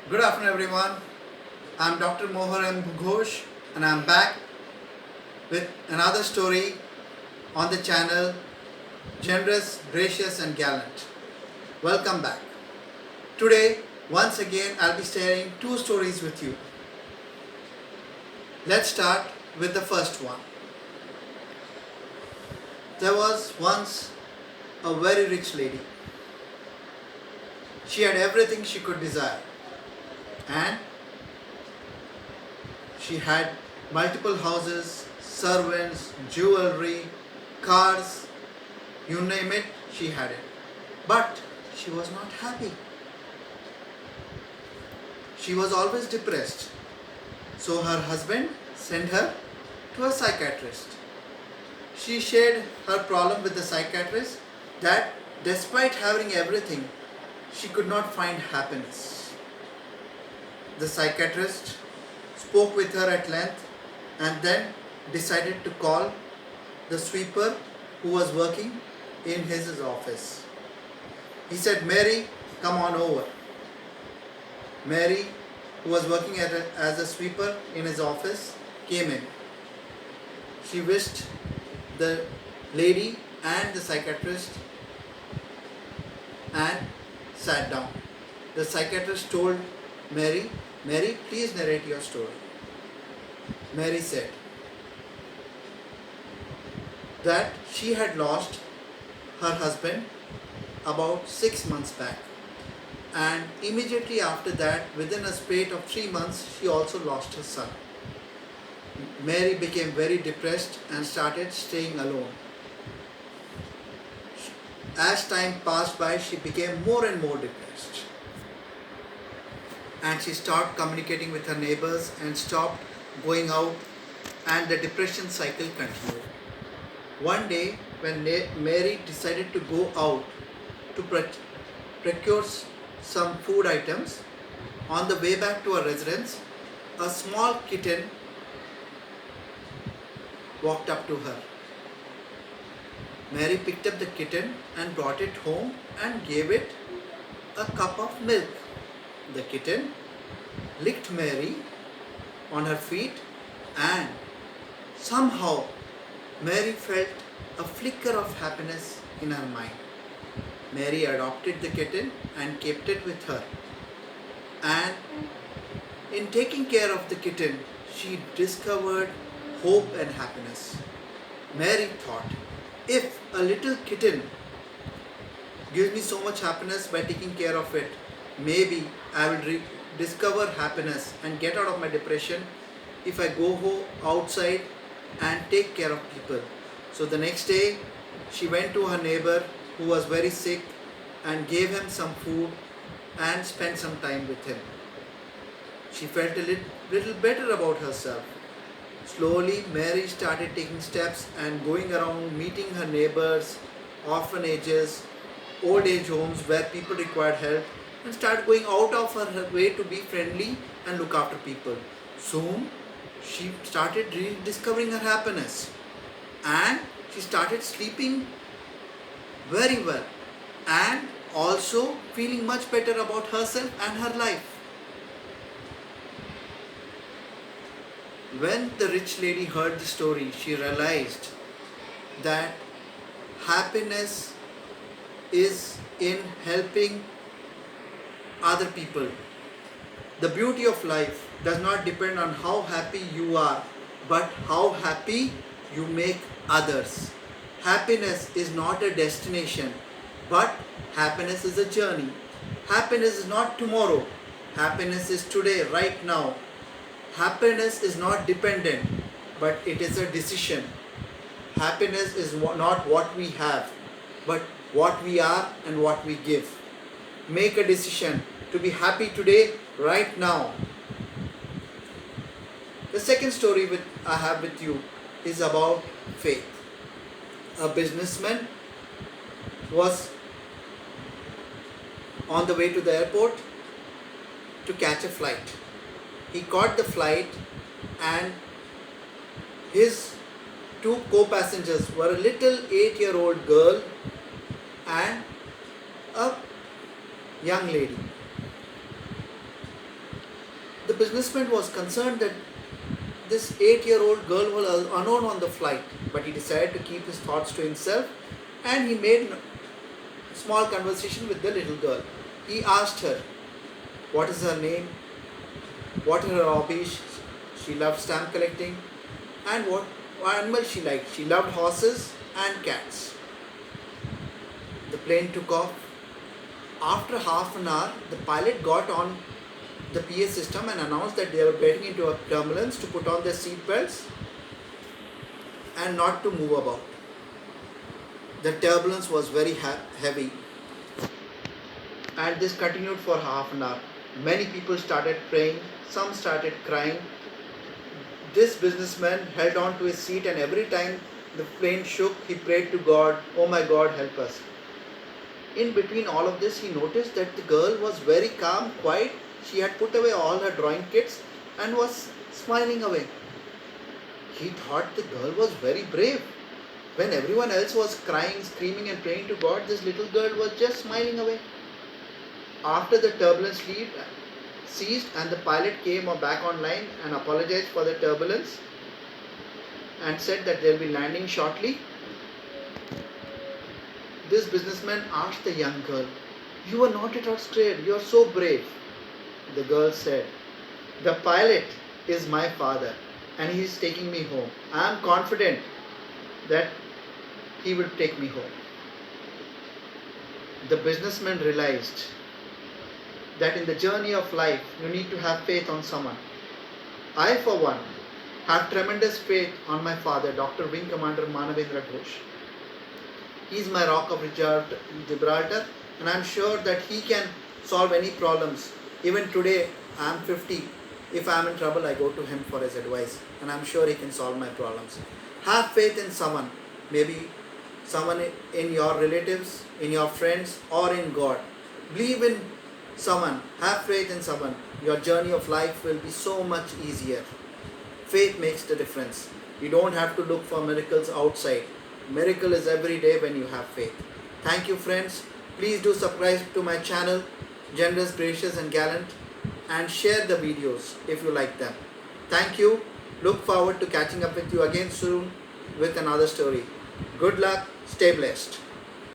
Good afternoon, everyone. I'm Dr. Mohar M. Ghosh, and I'm back with another story on the channel Generous, Gracious, and Gallant. Welcome back. Today, once again, I'll be sharing two stories with you. Let's start with the first one. There was once a very rich lady. She had everything she could desire, and she had multiple houses, servants, jewelry, cars, you name it, she had it. But she was not happy. She was always depressed. So her husband sent her to a psychiatrist. She shared her problem with the psychiatrist that despite having everything, she could not find happiness. The psychiatrist spoke with her at length and then decided to call the sweeper who was working in his office. He said, "Mary, come on over." Mary, who was working as a sweeper in his office, came in. She wished the lady and the psychiatrist and sat down. The psychiatrist told Mary, "Mary, please narrate your story." Mary said that she had lost her husband about 6 months back, and immediately after that, within a spate of 3 months, she also lost her son. Mary became very depressed and started staying alone. As time passed by, she became more and more depressed, and she stopped communicating with her neighbors and stopped going out, and the depression cycle continued. One day, when Mary decided to go out to procure some food items, on the way back to her residence, a small kitten walked up to her. Mary picked up the kitten and brought it home and gave it a cup of milk. The kitten licked Mary on her feet, and somehow Mary felt a flicker of happiness in her mind. Mary adopted the kitten and kept it with her. And in taking care of the kitten, she discovered hope and happiness. Mary thought, if a little kitten gives me so much happiness by taking care of it, maybe I will discover happiness and get out of my depression if I go outside and take care of people. So the next day, she went to her neighbor who was very sick and gave him some food and spent some time with him. She felt a little better about herself. Slowly, Mary started taking steps and going around meeting her neighbors, orphanages, old age homes where people required help, and started going out of her way to be friendly and look after people. Soon, she started rediscovering her happiness, and she started sleeping very well and also feeling much better about herself and her life. When the rich lady heard the story, she realized that happiness is in helping other people. The beauty of life does not depend on how happy you are, but how happy you make others. Happiness is not a destination, but happiness is a journey. Happiness is not tomorrow. Happiness is today, right now. Happiness is not dependent, but it is a decision. Happiness is not what we have, but what we are and what we give. Make a decision to be happy today, right now. The second story I have with you is about faith. A businessman was on the way to the airport to catch a flight. He caught the flight, and his two co-passengers were a little 8-year-old girl and a young lady. businessman was concerned that this 8-year-old girl was unknown on the flight, but he decided to keep his thoughts to himself, and he made a small conversation with the little girl. He asked her what is her name, what are her hobbies. She loved stamp collecting, and what animal she liked. She loved horses and cats. The plane took off. After half an hour, the pilot got on the PA system and announced that they were getting into a turbulence to put on their seat belts and not to move about. The turbulence was very heavy, and this continued for half an hour. Many people started praying, some started crying. This businessman held on to his seat, and every time the plane shook, he prayed to God, "Oh my God, help us." In between all of this, he noticed that the girl was very calm, quiet. She had put away all her drawing kits and was smiling away. He thought the girl was very brave. When everyone else was crying, screaming and praying to God, this little girl was just smiling away. After the turbulence ceased and the pilot came back online and apologized for the turbulence and said that they'll be landing shortly, this businessman asked the young girl, "You were not at all scared, you are so brave." The girl said, "The pilot is my father and he is taking me home. I am confident that he will take me home." The businessman realized that in the journey of life, you need to have faith on someone. I, for one, have tremendous faith on my father, Dr. Wing Commander Manavendra Ghosh. He is my rock of Gibraltar, and I am sure that he can solve any problems. Even today, I am 50. If I am in trouble, I go to him for his advice, and I am sure he can solve my problems. Have faith in someone, maybe someone in your relatives, in your friends, or in God. Believe in someone, have faith in someone. Your journey of life will be so much easier. Faith makes the difference. You don't have to look for miracles outside. Miracle is every day when you have faith. Thank you, friends. Please do subscribe to my channel, Generous, Gracious and Gallant, and share the videos if you like them. Thank you. Look forward to catching up with you again soon with another story. Good luck. Stay blessed.